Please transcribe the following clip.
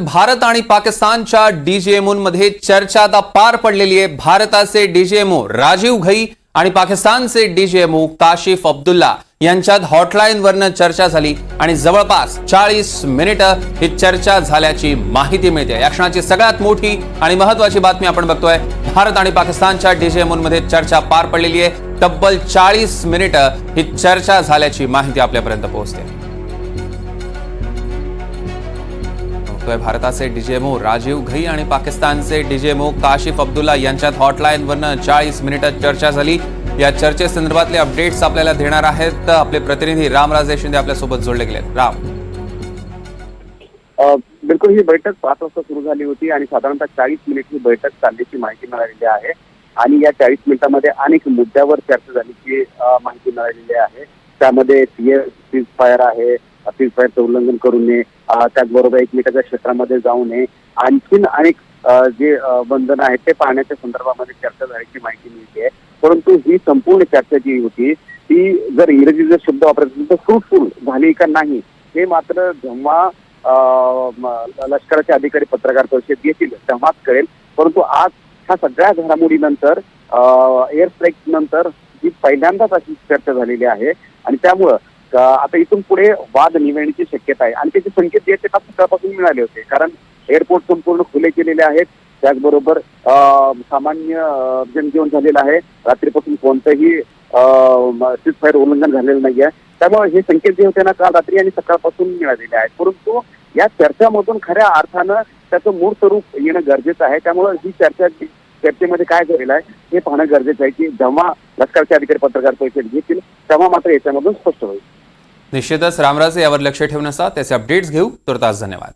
भारत आणि पाकिस्तानच्या डीजीएमओमध्ये चर्चा आता पार पडलेली आहे। भारताचे डीजीएमओ राजीव घई आणि पाकिस्तानचे डीजीएमओ काशिफ अब्दुल्ला यांच्यात हॉटलाईनवरनं चर्चा झाली आणि जवळपास 40 मिनिटं ही चर्चा झाल्याची माहिती मिळते। या क्षणाची सगळ्यात मोठी आणि महत्त्वाची बातमी आपण बघतोय। भारत आणि पाकिस्तानच्या डीजीएमओमध्ये चर्चा पार पडलेली आहे। तब्बल 40 मिनिटं ही चर्चा झाल्याची माहिती आपल्यापर्यंत पोहोचते। भारताचे डीजीएमओ राजीव घई आणि पाकिस्तानचे डीजीएमओ काशिफ अब्दुल्ला यांच्यात हॉटलाईनवरनं 40 मिनिटं चर्चा झाली। या चर्चेसंदर्भातले अपडेट्स आपल्याला देणार आहेत आपले प्रतिनिधी रामराजे शिंदे आपल्यासोबत जोडले गेले। राम, बिलकुल ही बैठक 5 वाजता सुरू झाली होती आणि साधारणतः 40 मिनिट ही बैठक चालल्याची माहिती मिळालेली आहे आणि या 40 मिनिटांमध्ये अनेक मुद्द्यावर चर्चा झाल्याची माहिती मिळालेली आहे। त्यामध्ये सीज फायर आहे, सीज फायरचं उल्लंघन करू नये, त्याचबरोबर एकमेकाच्या क्षेत्रामध्ये जाऊ नये, आणखीन अनेक जे बंधनं आहेत ते पाहण्याच्या संदर्भामध्ये चर्चा झाल्याची माहिती मिळते। परंतु ही संपूर्ण चर्चा जी होती ती जर इंग्रजी जर शब्द वापरायचा तर फ्रुटफुल झाली का नाही हे मात्र जेव्हा लष्कराचे अधिकारी पत्रकार परिषद घेतील तेव्हाच कळेल। परंतु आज ह्या सगळ्या घडामोडीनंतर एअर स्ट्राईक नंतर ही पहिल्यांदाच अशी चर्चा झालेली आहे आणि त्यामुळं आता इथून पुढे वाद निवडण्याची शक्यता आहे आणि त्याचे संकेत जे सकाळपासून मिळाले होते, कारण एअरपोर्ट संपूर्ण खुले केलेले आहेत। त्याचबरोबर सामान्य जनजीवन झालेलं आहे, रात्रीपासून कोणतंही सीज फायर उल्लंघन झालेलं नाहीये। त्यामुळे हे संकेत जे होते ना काल रात्री आणि सकाळपासून मिळालेले आहेत। परंतु या चर्चामधून खऱ्या अर्थानं त्याचं मूळ स्वरूप येणं गरजेचं आहे। त्यामुळे ही चर्चेमध्ये काय झालेलं आहे हे पाहणं गरजेचं आहे की जेव्हा लष्कराचे अधिकारी पत्रकार परिषद घेतील तेव्हा मात्र याच्यामधून स्पष्ट होईल। निश्चितच रामराजे यावर लक्ष ठेवून त्याचे अपडेट्स घेऊ। तुर्तास धन्यवाद।